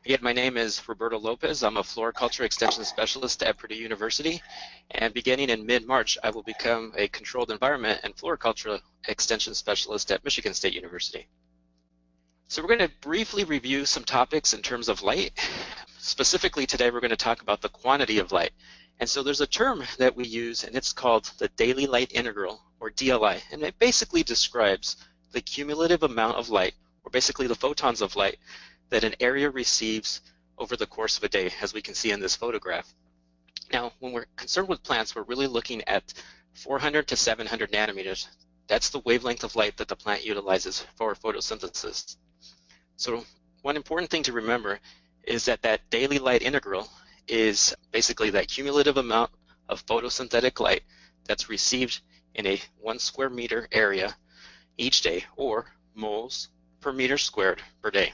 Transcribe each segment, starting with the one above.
Again, my name is Roberto Lopez. I'm a floriculture extension specialist at Purdue University, and beginning in mid-March, I will become a controlled environment and floriculture extension specialist at Michigan State University. So we're going to briefly review some topics in terms of light. Specifically today, we're going to talk about the quantity of light. And so there's a term that we use, and it's called the daily light integral, or DLI, and it basically describes the cumulative amount of light, or basically the photons of light, that an area receives over the course of a day, as we can see in this photograph. Now, when we're concerned with plants, we're really looking at 400 to 700 nanometers. That's the wavelength of light that the plant utilizes for photosynthesis. So one important thing to remember is that that daily light integral is basically that cumulative amount of photosynthetic light that's received in a 1 square meter area each day, or moles per meter squared per day.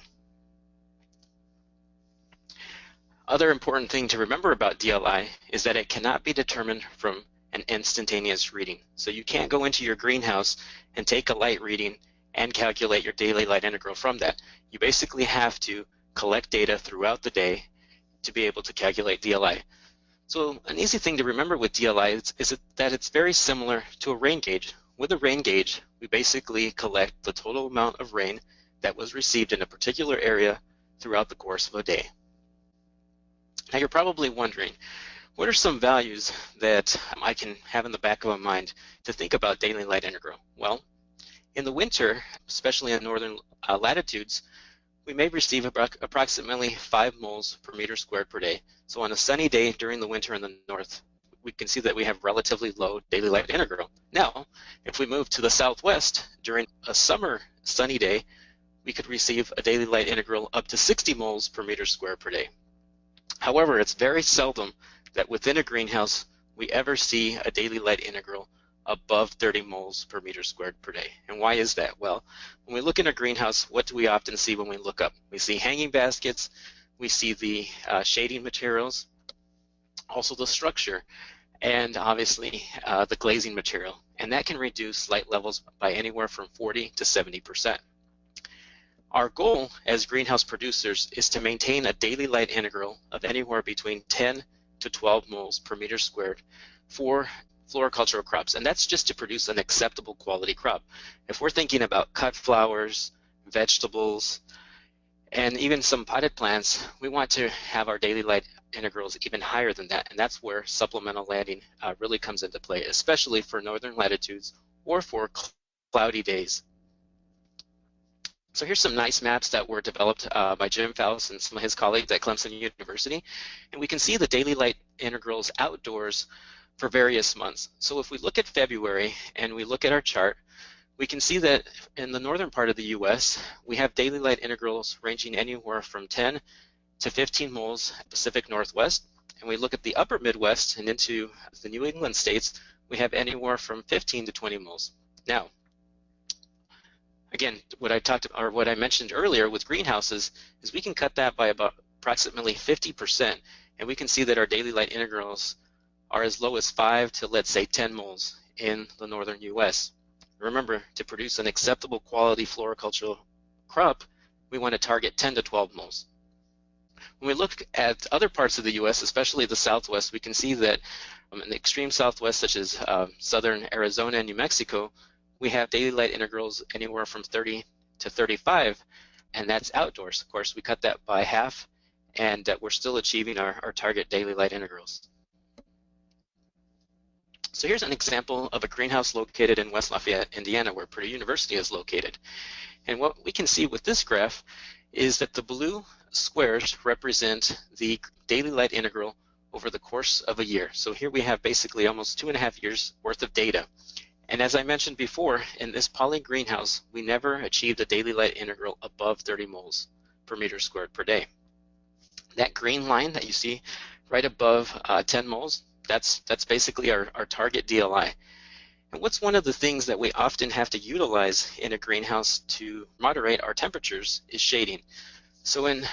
Other important thing to remember about DLI is that it cannot be determined from an instantaneous reading. So you can't go into your greenhouse and take a light reading and calculate your daily light integral from that. You basically have to collect data throughout the day to be able to calculate DLI. So an easy thing to remember with DLI is that it's very similar to a rain gauge. With a rain gauge, we basically collect the total amount of rain that was received in a particular area throughout the course of a day. Now you're probably wondering, what are some values that I can have in the back of my mind to think about daily light integral? Well, in the winter, especially in northern latitudes, we may receive approximately 5 moles per meter squared per day. So on a sunny day during the winter in the north, we can see that we have relatively low daily light integral. Now, if we move to the southwest during a summer sunny day, we could receive a daily light integral up to 60 moles per meter squared per day. However, it's very seldom that within a greenhouse we ever see a daily light integral above 30 moles per meter squared per day. And why is that? Well, when we look in a greenhouse, what do we often see when we look up? We see hanging baskets, we see the shading materials, also the structure, and obviously the glazing material. And that can reduce light levels by anywhere from 40 to 70%. Our goal as greenhouse producers is to maintain a daily light integral of anywhere between 10 to 12 moles per meter squared for floricultural crops, and that's just to produce an acceptable quality crop. If we're thinking about cut flowers, vegetables, and even some potted plants, we want to have our daily light integrals even higher than that, and that's where supplemental lighting really comes into play, especially for northern latitudes or for cloudy days. So here's some nice maps that were developed by Jim Faust and some of his colleagues at Clemson University. And we can see the daily light integrals outdoors for various months. So if we look at February and we look at our chart, we can see that in the northern part of the US, we have daily light integrals ranging anywhere from 10 to 15 moles Pacific Northwest. And we look at the upper Midwest and into the New England states, we have anywhere from 15 to 20 moles. Now, again, what I mentioned earlier with greenhouses is we can cut that by about approximately 50%, and we can see that our daily light integrals are as low as 5 to, let's say, 10 moles in the northern US. Remember, to produce an acceptable quality floricultural crop, we want to target 10 to 12 moles. When we look at other parts of the US, especially the Southwest, we can see that in the extreme Southwest, such as southern Arizona and New Mexico, we have daily light integrals anywhere from 30 to 35, and that's outdoors. Of course, we cut that by half, and we're still achieving our target daily light integrals. So here's an example of a greenhouse located in West Lafayette, Indiana, where Purdue University is located. And what we can see with this graph is that the blue squares represent the daily light integral over the course of a year. So here we have basically almost 2.5 years worth of data. And as I mentioned before, in this poly greenhouse, we never achieved a daily light integral above 30 moles per meter squared per day. That green line that you see right above 10 moles, that's basically our target DLI. And what's one of the things that we often have to utilize in a greenhouse to moderate our temperatures is shading. So in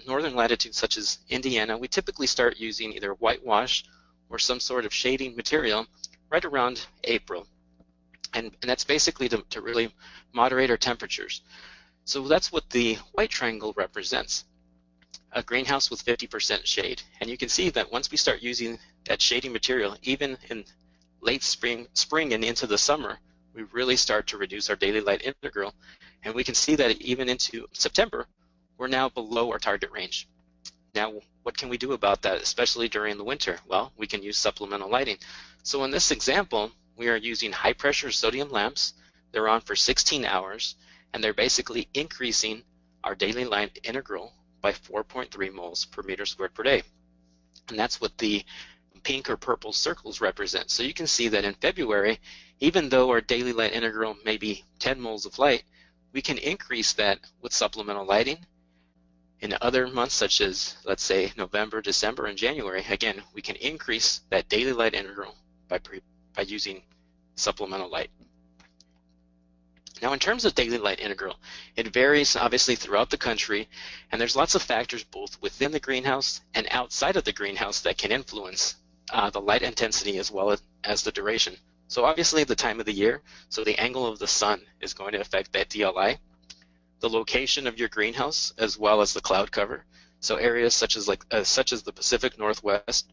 northern latitudes such as Indiana, we typically start using either whitewash or some sort of shading material right around April. And that's basically to really moderate our temperatures. So that's what the white triangle represents. a greenhouse with 50% shade. And you can see that once we start using that shading material, even in late spring and into the summer, we really start to reduce our daily light integral. And we can see that even into September, we're now below our target range. Now, what can we do about that, especially during the winter? Well, we can use supplemental lighting. So in this example, we are using high pressure sodium lamps. They're on for 16 hours, and they're basically increasing our daily light integral by 4.3 moles per meter squared per day. And that's what the pink or purple circles represent. So you can see that in February, even though our daily light integral may be 10 moles of light, we can increase that with supplemental lighting. In other months, such as, let's say, November, December, and January, again, we can increase that daily light integral by using supplemental light. Now, in terms of daily light integral, it varies obviously throughout the country, and there's lots of factors both within the greenhouse and outside of the greenhouse that can influence the light intensity as well as the duration. So obviously the time of the year, so the angle of the sun is going to affect that DLI. The location of your greenhouse as well as the cloud cover. So areas such as the Pacific Northwest,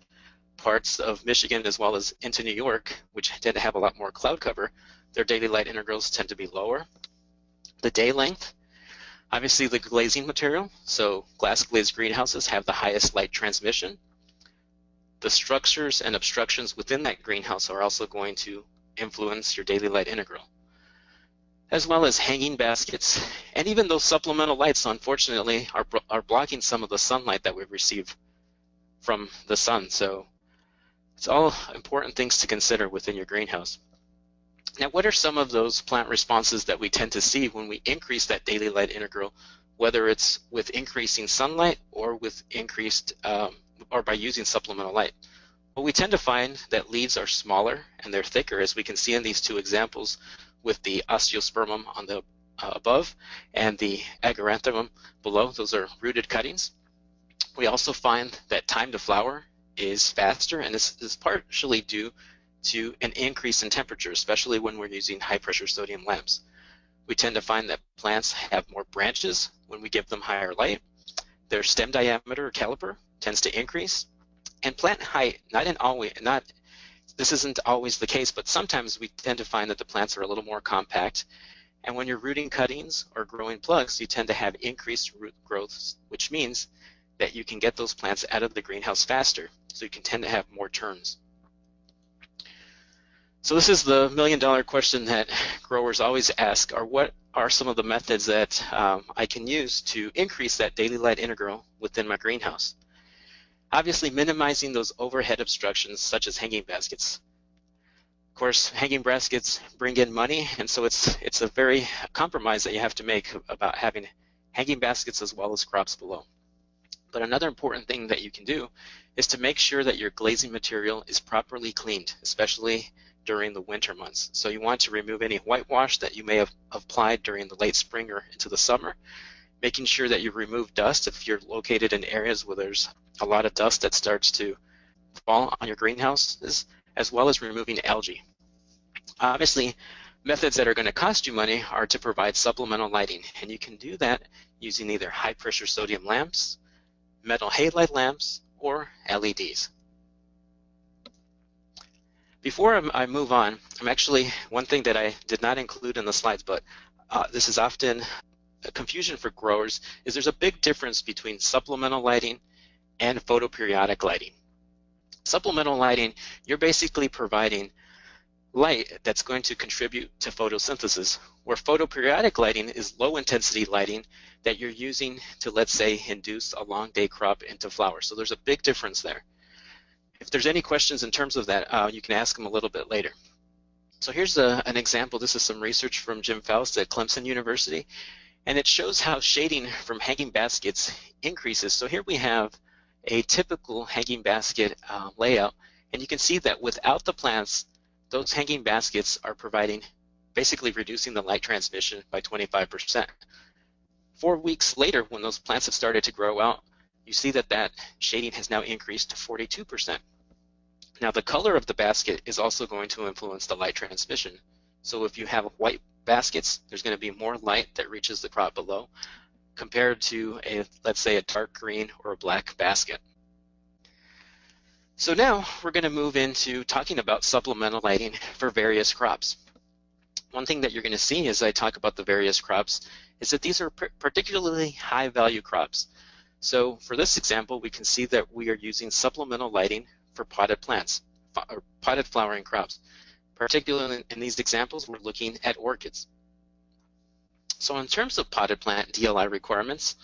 parts of Michigan as well as into New York, which tend to have a lot more cloud cover, their daily light integrals tend to be lower. The day length, obviously the glazing material, so glass glazed greenhouses have the highest light transmission. The structures and obstructions within that greenhouse are also going to influence your daily light integral, as well as hanging baskets. And even those supplemental lights, unfortunately, are blocking some of the sunlight that we receive from the sun. So it's all important things to consider within your greenhouse. Now, what are some of those plant responses that we tend to see when we increase that daily light integral, whether it's with increasing sunlight or with increased or by using supplemental light? Well, we tend to find that leaves are smaller and they're thicker, as we can see in these two examples with the Osteospearmint on the above and the Agaranthemum below. Those are rooted cuttings. We also find that time to flower is faster, and this is partially due to an increase in temperature, especially when we're using high pressure sodium lamps. We tend to find that plants have more branches when we give them higher light. Their stem diameter or caliper tends to increase, and plant height, this isn't always the case, but sometimes we tend to find that the plants are a little more compact. And when you're rooting cuttings or growing plugs, you tend to have increased root growth, which means that you can get those plants out of the greenhouse faster. So you can tend to have more turns. So this is the million-dollar question that growers always ask, or what are some of the methods that I can use to increase that daily light integral within my greenhouse? Obviously, minimizing those overhead obstructions such as hanging baskets. Of course, hanging baskets bring in money, and so it's a very compromise that you have to make about having hanging baskets as well as crops below. But another important thing that you can do is to make sure that your glazing material is properly cleaned, especially during the winter months. So you want to remove any whitewash that you may have applied during the late spring or into the summer, making sure that you remove dust if you're located in areas where there's a lot of dust that starts to fall on your greenhouses, as well as removing algae. Obviously, methods that are going to cost you money are to provide supplemental lighting, and you can do that using either high pressure sodium lamps, metal halide lamps, or LEDs. Before I move on, one thing that I did not include in the slides, but this is often a confusion for growers, is there's a big difference between supplemental lighting and photoperiodic lighting. Supplemental lighting, you're basically providing light that's going to contribute to photosynthesis, where photoperiodic lighting is low intensity lighting that you're using to, let's say, induce a long day crop into flower. So there's a big difference there. If there's any questions in terms of that, you can ask them a little bit later. So here's an example. This is some research from Jim Faust at Clemson University, and it shows how shading from hanging baskets increases. So here we have a typical hanging basket layout, and you can see that without the plants, those hanging baskets are basically reducing the light transmission by 25%. 4 weeks later, when those plants have started to grow out, you see that shading has now increased to 42%. Now, the color of the basket is also going to influence the light transmission. So if you have white baskets, there's going to be more light that reaches the crop below. compared to let's say a dark green or a black basket. So now we're going to move into talking about supplemental lighting for various crops. One thing that you're going to see as I talk about the various crops is that these are particularly high value crops. So for this example, we can see that we are using supplemental lighting for potted plants, or potted flowering crops. Particularly in these examples, we're looking at orchids. So in terms of potted plant DLI requirements,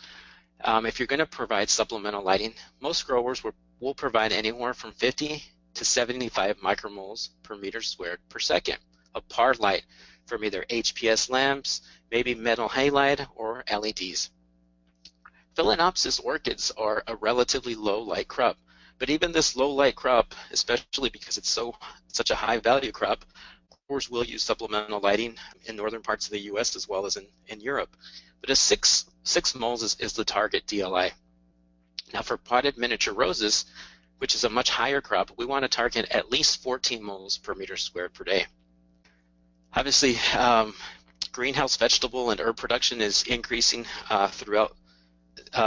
if you're going to provide supplemental lighting, most growers will provide anywhere from 50 to 75 micromoles per meter squared per second of par light from either HPS lamps, maybe metal halide, or LEDs. Phalaenopsis orchids are a relatively low light crop, but even this low light crop, especially because it's such a high value crop, growers will use supplemental lighting in northern parts of the US as well as in Europe. But a 6 moles is the target DLI. Now for potted miniature roses, which is a much higher crop, we want to target at least 14 moles per meter squared per day. Obviously, greenhouse vegetable and herb production is increasing throughout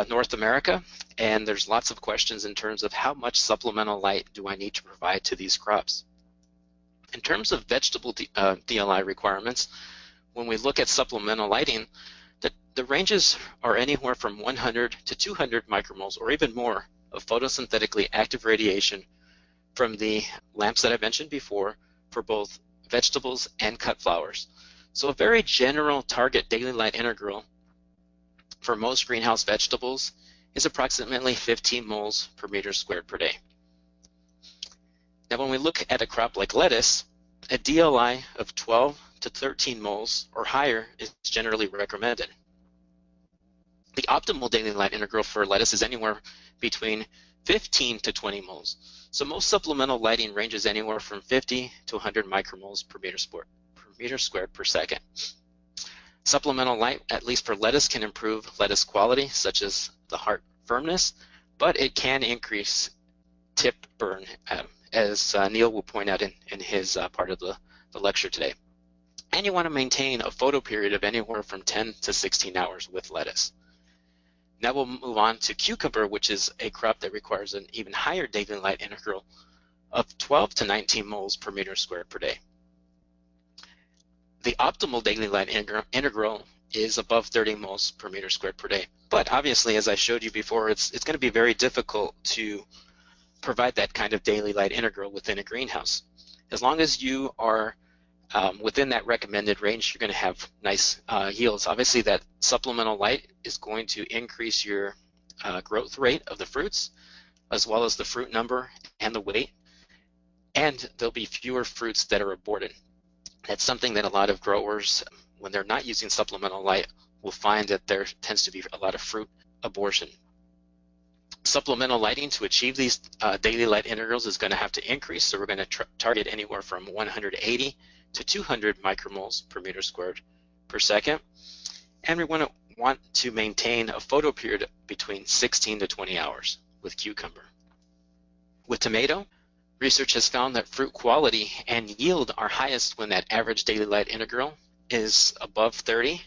North America, and there's lots of questions in terms of how much supplemental light do I need to provide to these crops. In terms of vegetable DLI requirements, when we look at supplemental lighting, the ranges are anywhere from 100 to 200 micromoles or even more of photosynthetically active radiation from the lamps that I mentioned before for both vegetables and cut flowers. So a very general target daily light integral for most greenhouse vegetables is approximately 15 moles per meter squared per day. Now when we look at a crop like lettuce, a DLI of 12 to 13 moles or higher is generally recommended. The optimal daily light integral for lettuce is anywhere between 15 to 20 moles. So most supplemental lighting ranges anywhere from 50 to 100 micromoles per meter squared per second. Supplemental light, at least for lettuce, can improve lettuce quality, such as the heart firmness, but it can increase tip burn, as Neil will point out in his part of the lecture today. And you want to maintain a photo period of anywhere from 10 to 16 hours with lettuce. Now we'll move on to cucumber, which is a crop that requires an even higher daily light integral of 12 to 19 moles per meter squared per day. The optimal daily light integral is above 30 moles per meter squared per day. But obviously, as I showed you before, it's going to be very difficult to provide that kind of daily light integral within a greenhouse. As long as you are within that recommended range, you're going to have nice yields. Obviously, that supplemental light is going to increase your growth rate of the fruits, as well as the fruit number and the weight, and there'll be fewer fruits that are aborted. That's something that a lot of growers, when they're not using supplemental light, will find that there tends to be a lot of fruit abortion. Supplemental lighting to achieve these daily light integrals is going to have to increase, so we're going to target anywhere from 180 to 200 micromoles per meter squared per second, and we want to maintain a photo period between 16 to 20 hours with cucumber. With tomato, research has found that fruit quality and yield are highest when that average daily light integral is above 30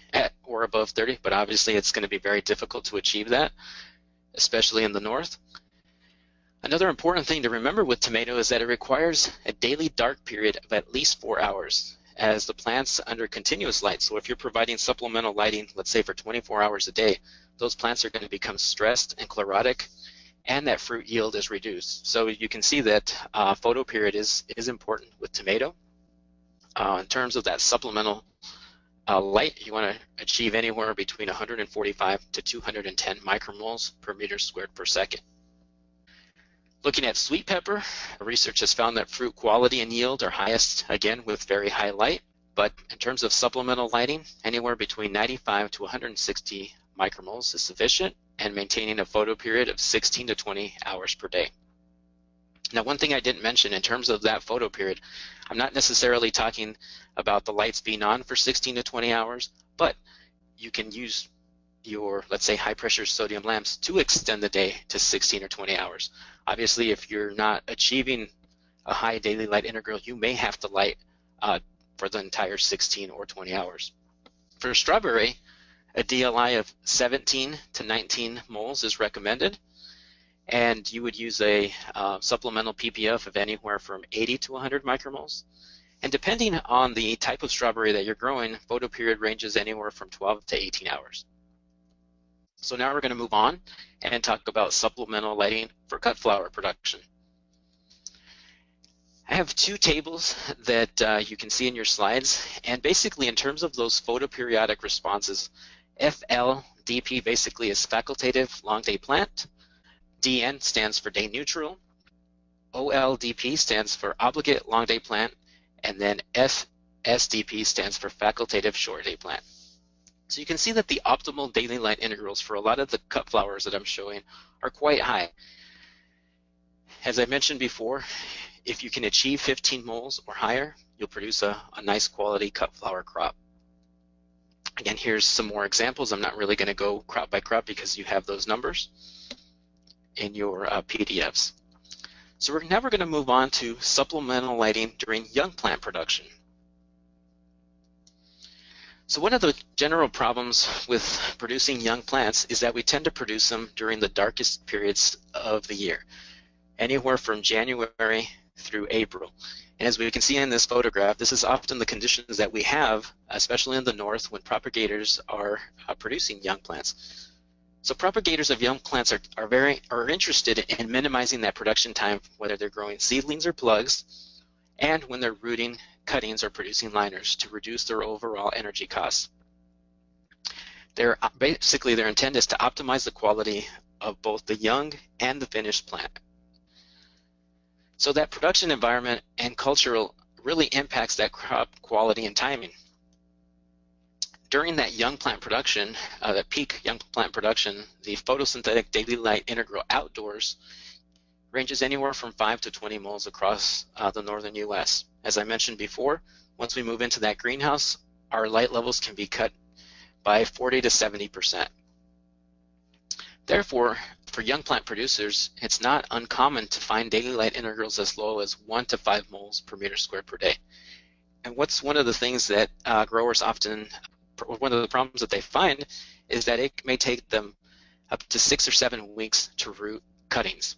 or above 30, but obviously it's going to be very difficult to achieve that, especially in the north. Another important thing to remember with tomato is that it requires a daily dark period of at least 4 hours as the plant's under continuous light. So if you're providing supplemental lighting, let's say for 24 hours a day, those plants are going to become stressed and chlorotic, and that fruit yield is reduced. So you can see that photo period is important with tomato. In terms of that supplemental light, you want to achieve anywhere between 145 to 210 micromoles per meter squared per second. Looking at sweet pepper, research has found that fruit quality and yield are highest, again, with very high light. But in terms of supplemental lighting, anywhere between 95 to 160 micromoles is sufficient, and maintaining a photo period of 16 to 20 hours per day. Now, one thing I didn't mention in terms of that photo period, I'm not necessarily talking about the lights being on for 16 to 20 hours, but you can use your, let's say, high pressure sodium lamps to extend the day to 16 or 20 hours. Obviously, if you're not achieving a high daily light integral, you may have to light for the entire 16 or 20 hours. For strawberry, A DLI of 17 to 19 moles is recommended, and you would use a supplemental ppf of anywhere from 80 to 100 micromoles. And depending on the type of strawberry that you're growing, photoperiod ranges anywhere from 12 to 18 hours. So now we're going to move on and talk about supplemental lighting for cut flower production. I have two tables that you can see in your slides, and basically in terms of those photoperiodic responses, FLDP basically is facultative long day plant, DN stands for day neutral, OLDP stands for obligate long day plant, and then FSDP stands for facultative short day plant. So you can see that the optimal daily light integrals for a lot of the cut flowers that I'm showing are quite high. As I mentioned before, if you can achieve 15 moles or higher, you'll produce a nice quality cut flower crop. Again, here's some more examples. I'm not really going to go crop by crop because you have those numbers in your PDFs. So now we're going to move on to supplemental lighting during young plant production. So one of the general problems with producing young plants is that we tend to produce them during the darkest periods of the year, anywhere from January through April. And as we can see in this photograph, this is often the conditions that we have, especially in the north, when propagators are producing young plants. So propagators of young plants are interested in minimizing that production time, whether they're growing seedlings or plugs, and when they're rooting cuttings or producing liners to reduce their overall energy costs. Basically, their intent is to optimize the quality of both the young and the finished plant. So that production environment and cultural really impacts that crop quality and timing. During that young plant production, that peak young plant production, the photosynthetic daily light integral outdoors ranges anywhere from 5 to 20 moles across the northern US. As I mentioned before, once we move into that greenhouse, our light levels can be cut by 40 to 70%. Therefore, for young plant producers, it's not uncommon to find daily light integrals as low as 1 to 5 moles per meter squared per day. And what's one of the things that growers often, one of the problems that they find is that it may take them up to 6 or 7 weeks to root cuttings.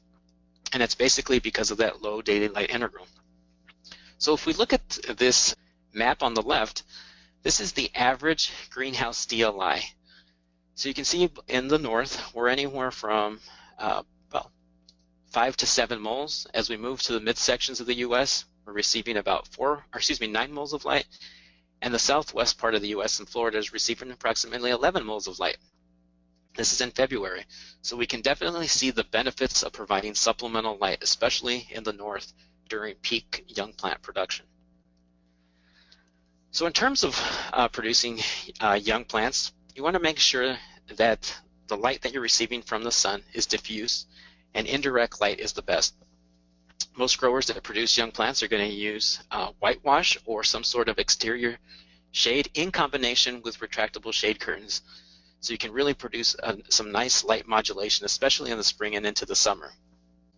And it's basically because of that low daily light integral. So if we look at this map on the left, this is the average greenhouse DLI. So you can see in the north, we're anywhere from 5 to 7 moles. As we move to the midsections of the US, we're receiving about 9 moles of light. And the southwest part of the US and Florida is receiving approximately 11 moles of light. This is in February. So we can definitely see the benefits of providing supplemental light, especially in the north during peak young plant production. So in terms of producing young plants, you want to make sure that the light that you're receiving from the sun is diffuse and indirect light is the best. Most growers that produce young plants are going to use whitewash or some sort of exterior shade in combination with retractable shade curtains. So you can really produce some nice light modulation, especially in the spring and into the summer.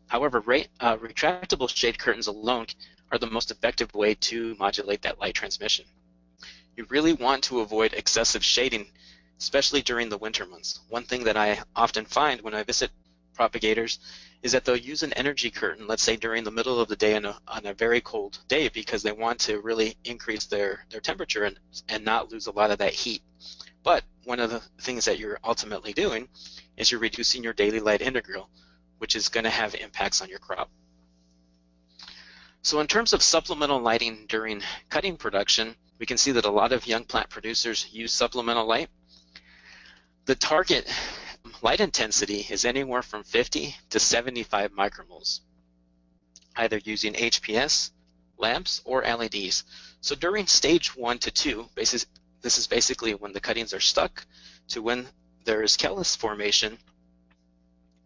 However, retractable shade curtains alone are the most effective way to modulate that light transmission. You really want to avoid excessive shading, especially during the winter months. One thing that I often find when I visit propagators is that they'll use an energy curtain, let's say during the middle of the day on a very cold day, because they want to really increase their temperature and not lose a lot of that heat. But one of the things that you're ultimately doing is you're reducing your daily light integral, which is going to have impacts on your crop. So in terms of supplemental lighting during cutting production, we can see that a lot of young plant producers use supplemental light. The target light intensity is anywhere from 50 to 75 micromoles, either using HPS, lamps, or LEDs. So during stage 1 to 2, this is basically when the cuttings are stuck to when there is callus formation.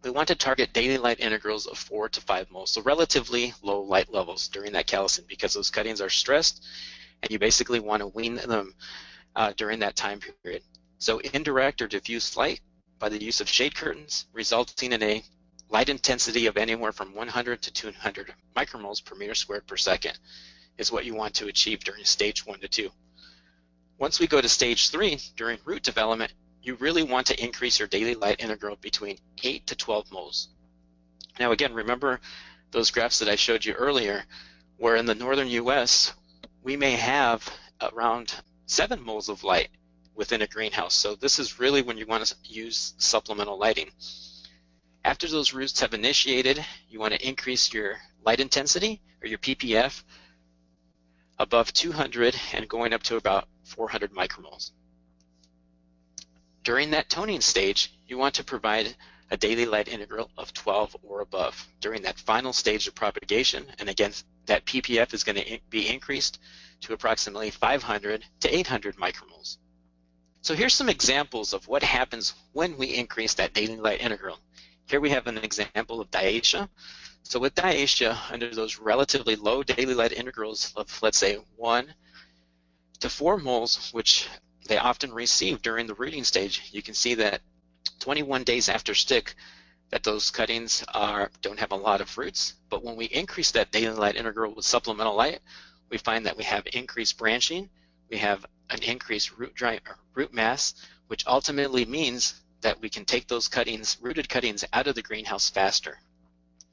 We want to target daily light integrals of 4 to 5 moles, so relatively low light levels during that callusing because those cuttings are stressed and you basically want to wean them during that time period. So indirect or diffuse light by the use of shade curtains, resulting in a light intensity of anywhere from 100 to 200 micromoles per meter squared per second is what you want to achieve during stage 1 to 2. Once we go to stage 3, during root development, you really want to increase your daily light integral between 8 to 12 moles. Now again, remember those graphs that I showed you earlier, where in the northern US, we may have around 7 moles of light within a greenhouse. So this is really when you want to use supplemental lighting. After those roots have initiated, you want to increase your light intensity, or your ppf, above 200 and going up to about 400 micromoles. During that toning stage, you want to provide a daily light integral of 12 or above during that final stage of propagation, and again, that ppf is going to be increased to approximately 500 to 800 micromoles. So here's some examples of what happens when we increase that daily light integral. Here we have an example of diacia. So with diacia, under those relatively low daily light integrals of, let's say, 1 to 4 moles, which they often receive during the rooting stage, you can see that 21 days after stick, that those cuttings don't have a lot of roots. But when we increase that daily light integral with supplemental light, we find that we have increased branching, we have an increased root mass, which ultimately means that we can take those cuttings, rooted cuttings, out of the greenhouse faster.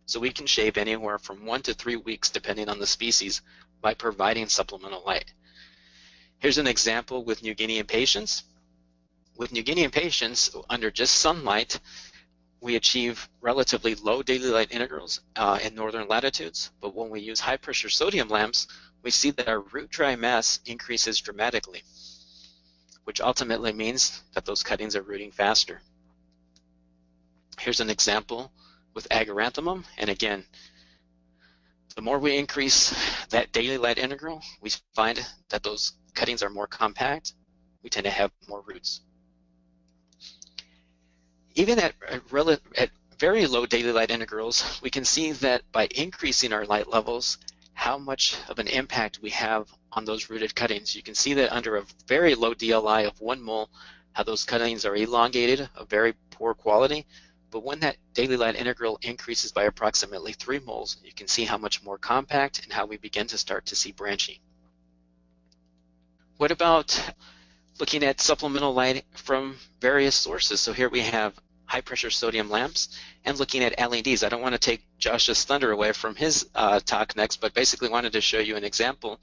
So we can shave anywhere from 1 to 3 weeks, depending on the species, by providing supplemental light. Here's an example with New Guinean patients. With New Guinean patients, under just sunlight, we achieve relatively low daily light integrals in northern latitudes, but when we use high pressure sodium lamps, we see that our root dry mass increases dramatically, which ultimately means that those cuttings are rooting faster. Here's an example with agaranthemum, and again, the more we increase that daily light integral, we find that those cuttings are more compact, we tend to have more roots. Even at very low daily light integrals, we can see that by increasing our light levels, how much of an impact we have on those rooted cuttings. You can see that under a very low DLI of 1 mole, how those cuttings are elongated, of very poor quality. But when that daily light integral increases by approximately 3 moles, you can see how much more compact and how we begin to start to see branching. What about looking at supplemental light from various sources? So here we have high pressure sodium lamps and looking at LEDs. I don't want to take Josh's thunder away from his talk next, but basically wanted to show you an example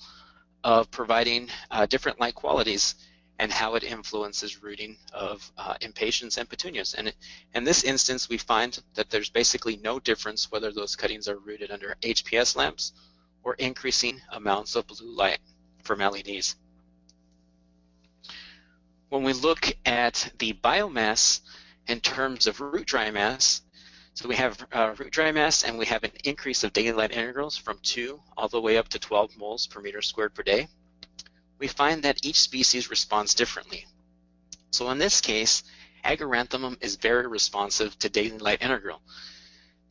of providing different light qualities and how it influences rooting of impatiens and petunias. And in this instance, we find that there's basically no difference whether those cuttings are rooted under HPS lamps or increasing amounts of blue light from LEDs. When we look at the biomass in terms of root dry mass, so we have root dry mass and we have an increase of daily light integrals from 2 all the way up to 12 moles per meter squared per day. We find that each species responds differently. So in this case, agaranthemum is very responsive to daily light integral.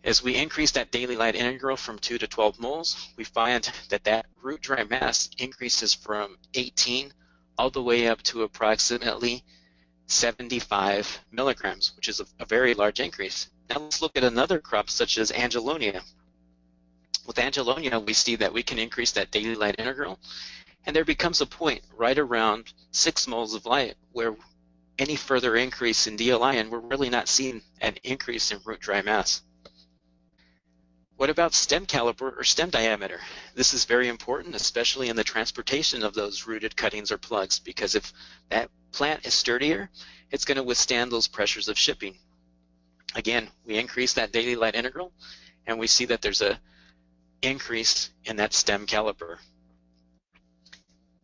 As we increase that daily light integral from 2 to 12 moles, we find that that root dry mass increases from 18 all the way up to approximately 75 milligrams, which is a very large increase. Now let's look at another crop such as Angelonia. With Angelonia, we see that we can increase that daily light integral, and there becomes a point right around 6 moles of light where any further increase in DLI, and we're really not seeing an increase in root dry mass. What about stem caliper or stem diameter? This is very important, especially in the transportation of those rooted cuttings or plugs, because if that plant is sturdier, it's going to withstand those pressures of shipping. Again, we increase that daily light integral, and we see that there's an increase in that stem caliper.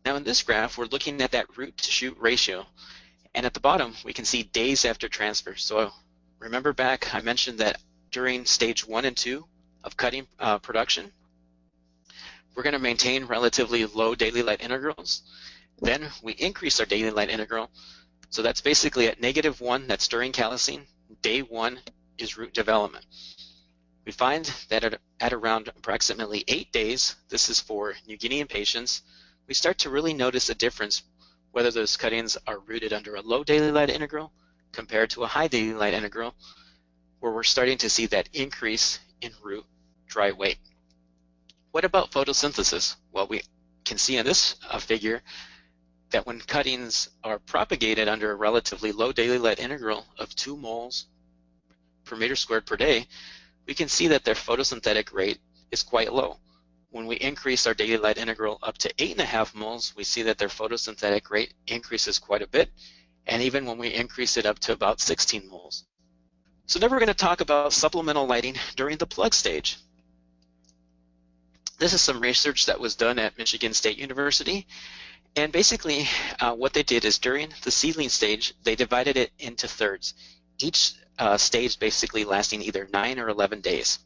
Now in this graph, we're looking at that root to shoot ratio, and at the bottom, we can see days after transfer. So remember back, I mentioned that during stage 1 and 2 of cutting production, we're going to maintain relatively low daily light integrals. Then we increase our daily light integral. So that's basically at -1, that's during callousing. Day 1 is root development. We find that at around approximately 8 days, this is for New Guinean patients, we start to really notice a difference whether those cuttings are rooted under a low daily light integral compared to a high daily light integral, where we're starting to see that increase in root dry weight. What about photosynthesis? Well, we can see in this figure that when cuttings are propagated under a relatively low daily light integral of 2 moles per meter squared per day, we can see that their photosynthetic rate is quite low. When we increase our daily light integral up to 8.5 moles, we see that their photosynthetic rate increases quite a bit, and even when we increase it up to about 16 moles. So now we're going to talk about supplemental lighting during the plug stage. This is some research that was done at Michigan State University, and basically what they did is during the seedling stage, they divided it into thirds, each stage basically lasting either 9 or 11 days.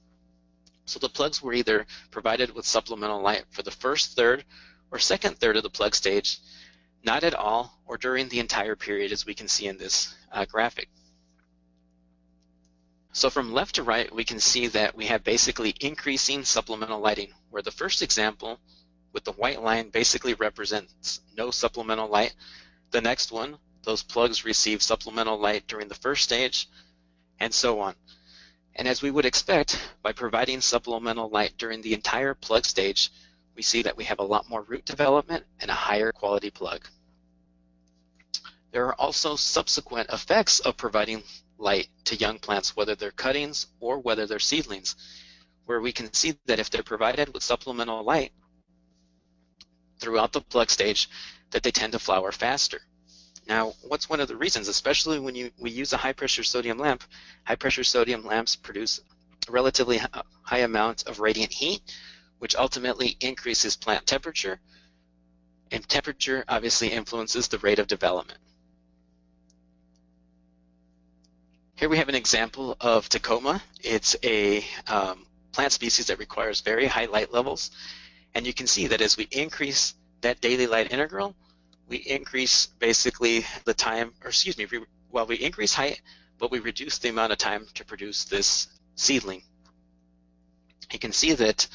So the plugs were either provided with supplemental light for the first third or second third of the plug stage, not at all, or during the entire period, as we can see in this graphic. So from left to right, we can see that we have basically increasing supplemental lighting, where the first example with the white line basically represents no supplemental light. The next one, those plugs receive supplemental light during the first stage, and so on. And as we would expect, by providing supplemental light during the entire plug stage, we see that we have a lot more root development and a higher quality plug. There are also subsequent effects of providing light to young plants, whether they're cuttings or whether they're seedlings, where we can see that if they're provided with supplemental light throughout the plug stage, that they tend to flower faster. Now, what's one of the reasons, especially when we use a high-pressure sodium lamp? High-pressure sodium lamps produce a relatively high amount of radiant heat, which ultimately increases plant temperature, and temperature obviously influences the rate of development. Here we have an example of Tacoma. It's a plant species that requires very high light levels, and you can see that as we increase that daily light integral, we increase basically the time, or excuse me, we increase height, but we reduce the amount of time to produce this seedling. You can see that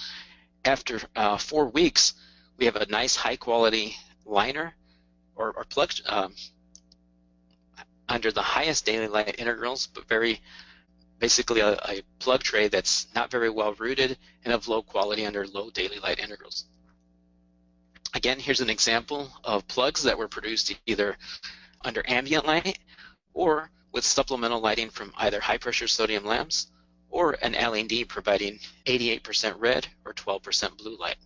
after 4 weeks, we have a nice high quality liner or plug under the highest daily light integrals, but basically a plug tray that's not very well rooted and of low quality under low daily light integrals. Again, here's an example of plugs that were produced either under ambient light or with supplemental lighting from either high-pressure sodium lamps or an LED providing 88% red or 12% blue light.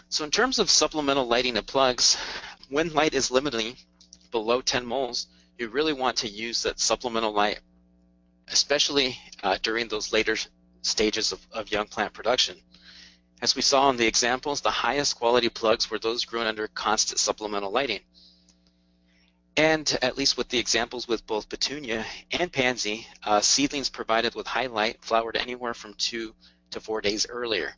So in terms of supplemental lighting of plugs, when light is limiting below 10 moles, you really want to use that supplemental light, especially during those later stages of young plant production. As we saw in the examples, the highest quality plugs were those grown under constant supplemental lighting. And at least with the examples with both petunia and pansy, seedlings provided with high light flowered anywhere from 2 to 4 days earlier.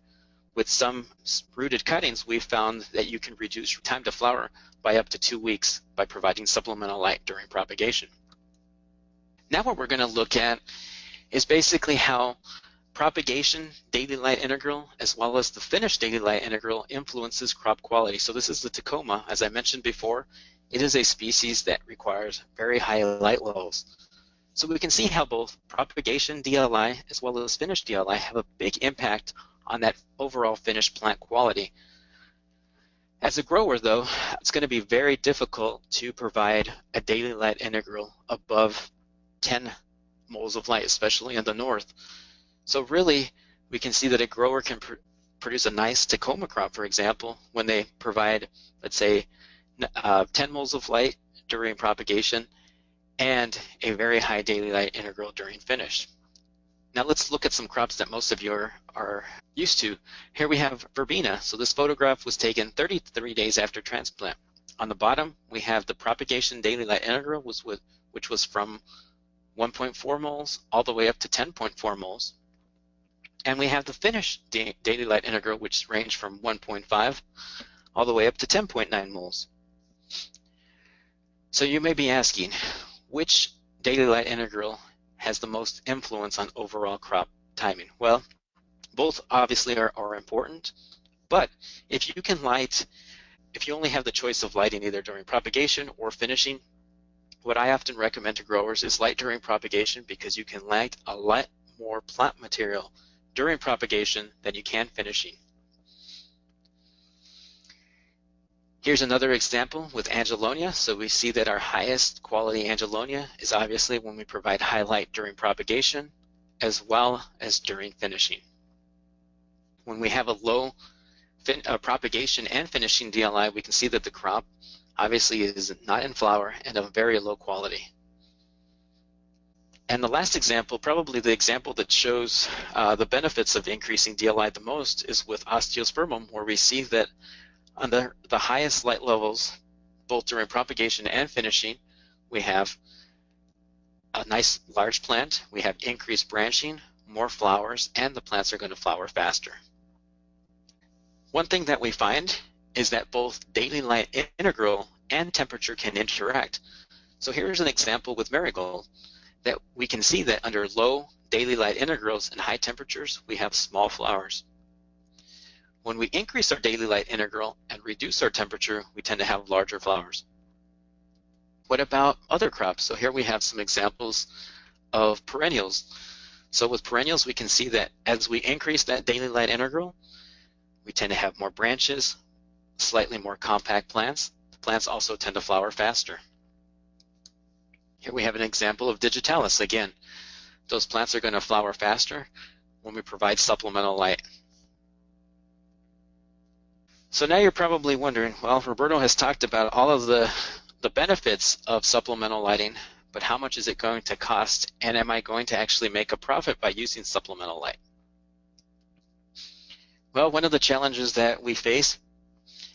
With some rooted cuttings, we found that you can reduce time to flower by up to 2 weeks by providing supplemental light during propagation. Now what we're going to look at is basically how propagation daily light integral as well as the finished daily light integral influences crop quality. So this is the Tacoma. As I mentioned before, it is a species that requires very high light levels. So we can see how both propagation DLI as well as finished DLI have a big impact on that overall finished plant quality. As a grower though, it's going to be very difficult to provide a daily light integral above 10 moles of light, especially in the north. So really, we can see that a grower can produce a nice Tacoma crop, for example, when they provide, let's say, 10 moles of light during propagation and a very high daily light integral during finish. Now let's look at some crops that most of you are used to. Here we have Verbena. So this photograph was taken 33 days after transplant. On the bottom, we have the propagation daily light integral, which was from 1.4 moles all the way up to 10.4 moles. And we have the finished daily light integral, which ranged from 1.5 all the way up to 10.9 moles. So you may be asking, which daily light integral has the most influence on overall crop timing? Well, both obviously are important, but if you only have the choice of lighting either during propagation or finishing, what I often recommend to growers is light during propagation, because you can light a lot more plant material during propagation than you can finishing. Here's another example with Angelonia. So we see that our highest quality Angelonia is obviously when we provide highlight during propagation as well as during finishing. When we have a low propagation and finishing DLI, we can see that the crop obviously is not in flower and of very low quality. And the last example, probably the example that shows the benefits of increasing DLI the most, is with Osteospearmint, where we see that on the highest light levels, both during propagation and finishing, we have a nice large plant, we have increased branching, more flowers, and the plants are going to flower faster. One thing that we find is that both daily light integral and temperature can interact. So here's an example with marigold that we can see that under low daily light integrals and high temperatures, we have small flowers. When we increase our daily light integral and reduce our temperature, we tend to have larger flowers. What about other crops? So here we have some examples of perennials. So with perennials, we can see that as we increase that daily light integral, we tend to have more branches, slightly more compact plants. The plants also tend to flower faster. Here we have an example of Digitalis. Again, those plants are going to flower faster when we provide supplemental light. So now you're probably wondering, well, Roberto has talked about all of the benefits of supplemental lighting, but how much is it going to cost, and am I going to actually make a profit by using supplemental light? Well, one of the challenges that we face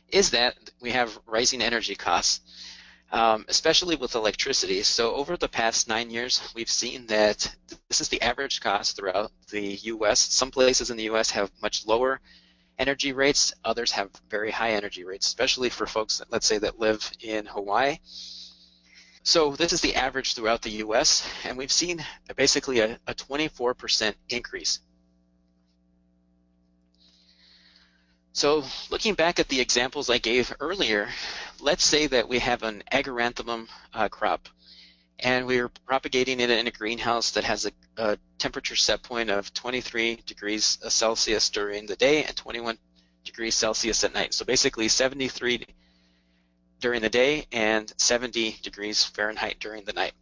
is that we have rising energy costs, especially with electricity. So over the past 9 years, we've seen that this is the average cost throughout the U.S. Some places in the U.S. have much lower energy rates, others have very high energy rates, especially for folks that, let's say, that live in Hawaii. So this is the average throughout the US, and we've seen basically a 24% increase. So looking back at the examples I gave earlier, let's say that we have an agaranthemum crop, and we're propagating it in a greenhouse that has a temperature set point of 23 degrees Celsius during the day and 21 degrees Celsius at night. So basically 73 during the day and 70 degrees Fahrenheit during the night.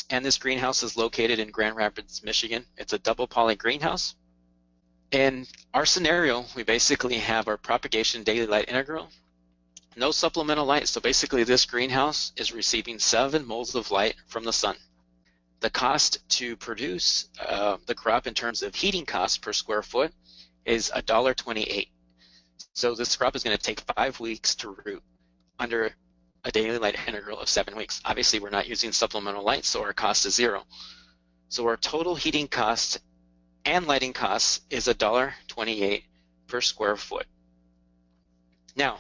And this greenhouse is located in Grand Rapids, Michigan. It's a double poly greenhouse. In our scenario, we basically have our propagation daily light integral, no supplemental light. So basically this greenhouse is receiving 7 moles of light from the sun. The cost to produce the crop in terms of heating costs per square foot is $1.28. So this crop is going to take 5 weeks to root under a daily light integral of 7 weeks. Obviously, we're not using supplemental light, so our cost is 0. So our total heating cost and lighting costs is $1.28 per square foot. Now,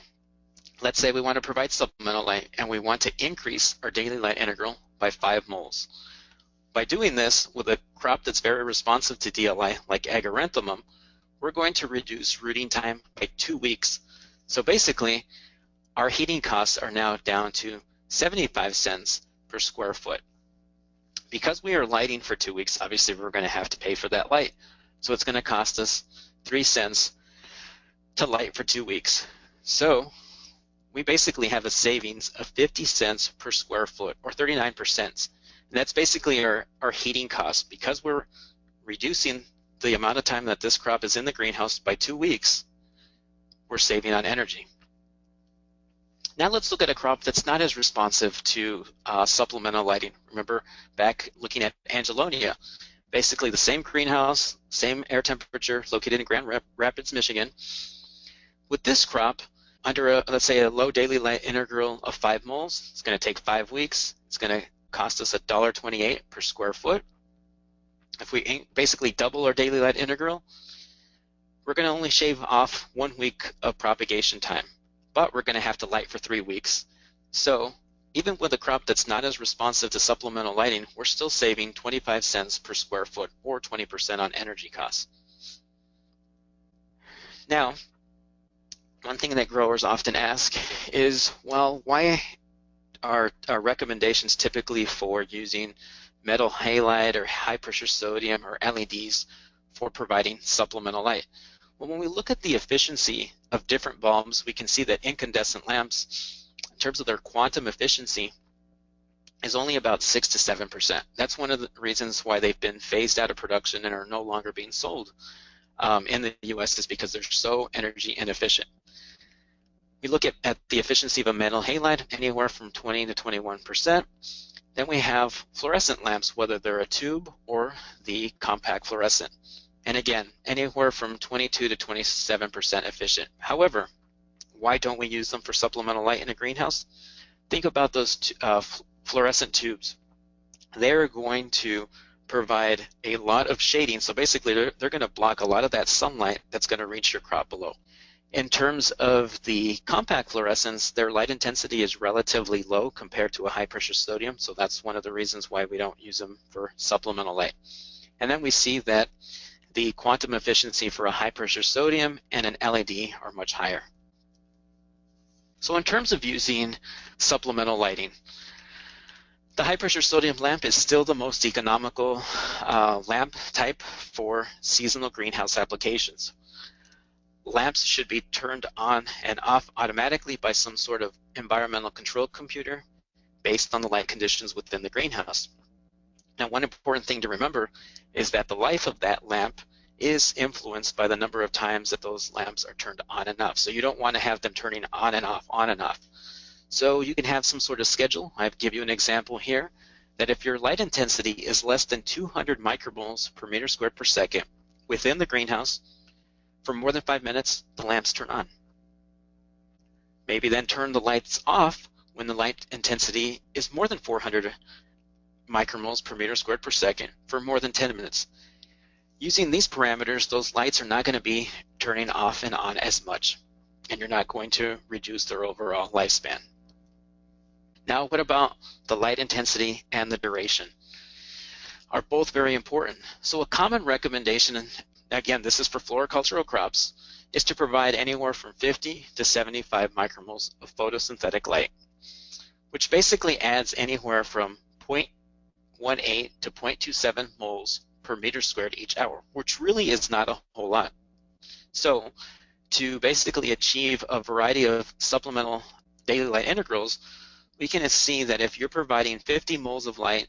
let's say we want to provide supplemental light and we want to increase our daily light integral by 5 moles. By doing this with a crop that's very responsive to DLI, like agaranthemum, we're going to reduce rooting time by 2 weeks. So basically, our heating costs are now down to 75 cents per square foot. Because we are lighting for 2 weeks, obviously we're going to have to pay for that light. So it's going to cost us 3 cents to light for 2 weeks. So we basically have a savings of 50 cents per square foot, or 39%. And that's basically our heating cost. Because we're reducing the amount of time that this crop is in the greenhouse by 2 weeks, we're saving on energy. Now let's look at a crop that's not as responsive to supplemental lighting. Remember back looking at Angelonia, basically the same greenhouse, same air temperature, located in Grand Rapids, Michigan. With this crop, under let's say a low daily light integral of 5 moles, it's going to take 5 weeks. It's going to cost us $1.28 per square foot. If we basically double our daily light integral, we're going to only shave off 1 week of propagation time, but we're going to have to light for 3 weeks. So even with a crop that's not as responsive to supplemental lighting, we're still saving 25 cents per square foot, or 20% on energy costs. Now, one thing that growers often ask is, well, why are our recommendations typically for using metal halide or high pressure sodium or LEDs for providing supplemental light? Well, when we look at the efficiency of different bulbs, we can see that incandescent lamps, in terms of their quantum efficiency, is only about 6 to 7%. That's one of the reasons why they've been phased out of production and are no longer being sold in the US, is because they're so energy inefficient. We look at the efficiency of a metal halide, anywhere from 20 to 21%. Then we have fluorescent lamps, whether they're a tube or the compact fluorescent. And again, anywhere from 22 to 27% efficient. However, why don't we use them for supplemental light in a greenhouse? Think about those fluorescent tubes. They're going to provide a lot of shading. So basically, they're going to block a lot of that sunlight that's going to reach your crop below. In terms of the compact fluorescents, their light intensity is relatively low compared to a high-pressure sodium, so that's one of the reasons why we don't use them for supplemental light. And then we see that the quantum efficiency for a high-pressure sodium and an LED are much higher. So in terms of using supplemental lighting, the high-pressure sodium lamp is still the most economical lamp type for seasonal greenhouse applications. Lamps should be turned on and off automatically by some sort of environmental control computer based on the light conditions within the greenhouse. Now, one important thing to remember is that the life of that lamp is influenced by the number of times that those lamps are turned on and off. So you don't want to have them turning on and off, on and off. So you can have some sort of schedule. I've give you an example here that if your light intensity is less than 200 micromoles per meter squared per second within the greenhouse, for more than 5 minutes, the lamps turn on. Maybe then turn the lights off when the light intensity is more than 400 micromoles per meter squared per second for more than 10 minutes. Using these parameters, those lights are not going to be turning off and on as much, and you're not going to reduce their overall lifespan. Now, what about the light intensity and the duration? Are both very important. So a common recommendation, again, this is for floricultural crops, is to provide anywhere from 50 to 75 micromoles of photosynthetic light, which basically adds anywhere from 0.18 to 0.27 moles per meter squared each hour, which really is not a whole lot. So to basically achieve a variety of supplemental daily light integrals, we can see that if you're providing 50 moles of light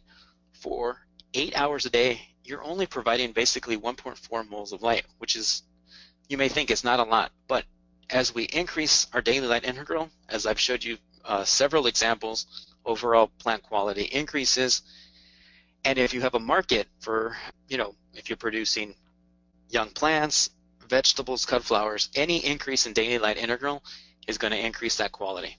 for 8 hours a day, you're only providing basically 1.4 moles of light, which is, you may think it's not a lot, but as we increase our daily light integral, as I've showed you several examples, overall plant quality increases. And if you have a market for, if you're producing young plants, vegetables, cut flowers, any increase in daily light integral is going to increase that quality.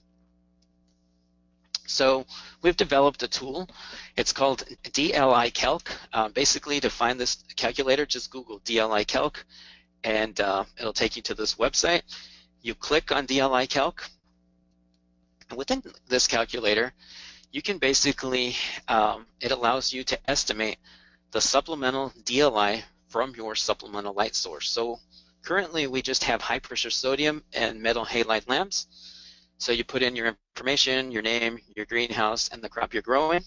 So we've developed a tool. It's called DLI Calc. Basically, to find this calculator, just Google DLI Calc, and it'll take you to this website. You click on DLI Calc, and within this calculator, you can basically, it allows you to estimate the supplemental DLI from your supplemental light source. So currently, we just have high-pressure sodium and metal halide lamps. So you put in your information, your name, your greenhouse, and the crop you're growing.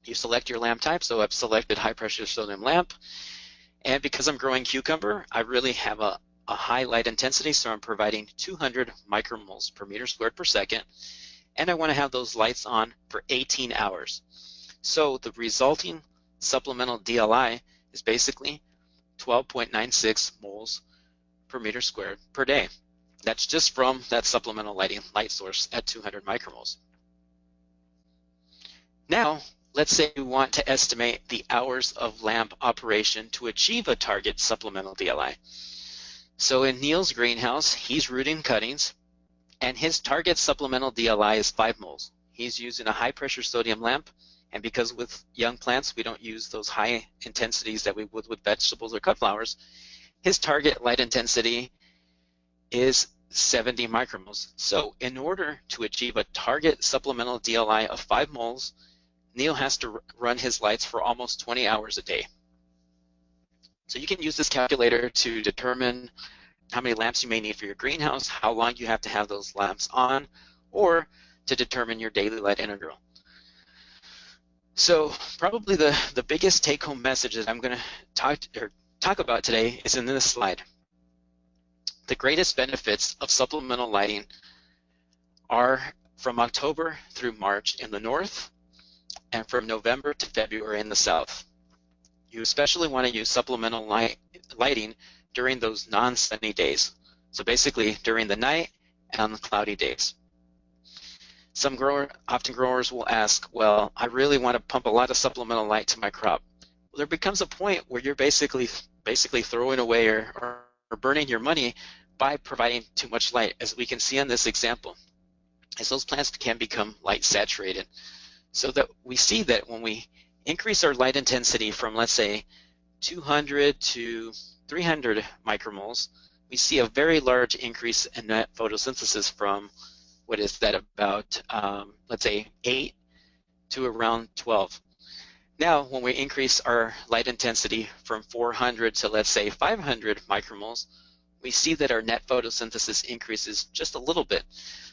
You select your lamp type. So I've selected high-pressure sodium lamp. And because I'm growing cucumber, I really have a high light intensity, so I'm providing 200 micromoles per meter squared per second. And I want to have those lights on for 18 hours. So the resulting supplemental DLI is basically 12.96 moles per meter squared per day. That's just from that supplemental light source at 200 micromoles. Now, let's say we want to estimate the hours of lamp operation to achieve a target supplemental DLI. So in Neil's greenhouse, he's rooting cuttings, and his target supplemental DLI is 5 moles. He's using a high-pressure sodium lamp, and because with young plants we don't use those high intensities that we would with vegetables or cut flowers, his target light intensity is 70 micromoles. So in order to achieve a target supplemental DLI of 5 moles, Neil has to run his lights for almost 20 hours a day. So you can use this calculator to determine how many lamps you may need for your greenhouse, how long you have to have those lamps on, or to determine your daily light integral. So probably the biggest take-home message that I'm going to talk about today is in this slide. The greatest benefits of supplemental lighting are from October through March in the north and from November to February in the south. You especially want to use supplemental lighting during those non-sunny days. So basically during the night and on the cloudy days. Some growers will ask, well, I really want to pump a lot of supplemental light to my crop. Well, there becomes a point where you're basically throwing away or burning your money by providing too much light, as we can see on this example, as those plants can become light saturated. So that we see that when we increase our light intensity from, let's say, 200 to 300 micromoles, we see a very large increase in net photosynthesis from, what is that, about, let's say, 8 to around 12. Now, when we increase our light intensity from 400 to, let's say, 500 micromoles, we see that our net photosynthesis increases just a little bit.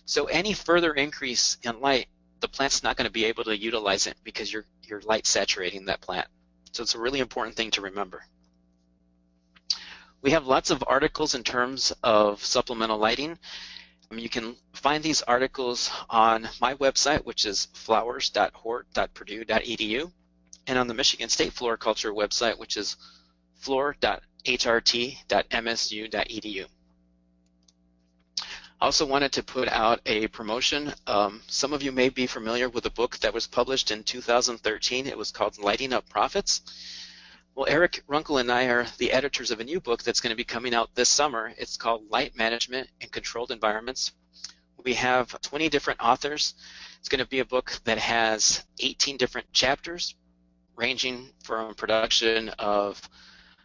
So any further increase in light, the plant's not going to be able to utilize it because you're light saturating that plant. So it's a really important thing to remember. We have lots of articles in terms of supplemental lighting. You can find these articles on my website, which is flowers.hort.purdue.edu, and on the Michigan State Floriculture website, which is flor.hrt.msu.edu. I also wanted to put out a promotion. Some of you may be familiar with a book that was published in 2013. It was called Lighting Up Profits. Well, Eric Runkle and I are the editors of a new book that's going to be coming out this summer. It's called Light Management in Controlled Environments. We have 20 different authors. It's going to be a book that has 18 different chapters, ranging from production of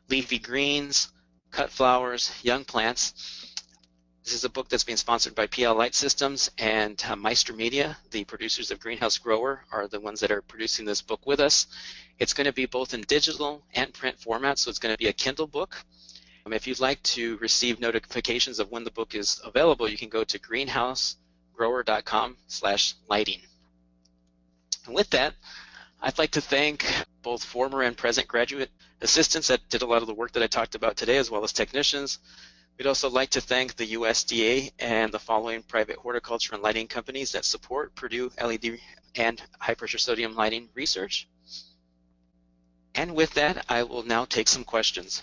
leafy greens, cut flowers, young plants. This is a book that's being sponsored by PL Light Systems and Meister Media. The producers of Greenhouse Grower are the ones that are producing this book with us. It's going to be both in digital and print format, so it's going to be a Kindle book. If you'd like to receive notifications of when the book is available, you can go to greenhousegrower.com/lighting. And with that, I'd like to thank both former and present graduate assistants that did a lot of the work that I talked about today, as well as technicians. We'd also like to thank the USDA and the following private horticulture and lighting companies that support Purdue LED and high-pressure sodium lighting research. And with that, I will now take some questions.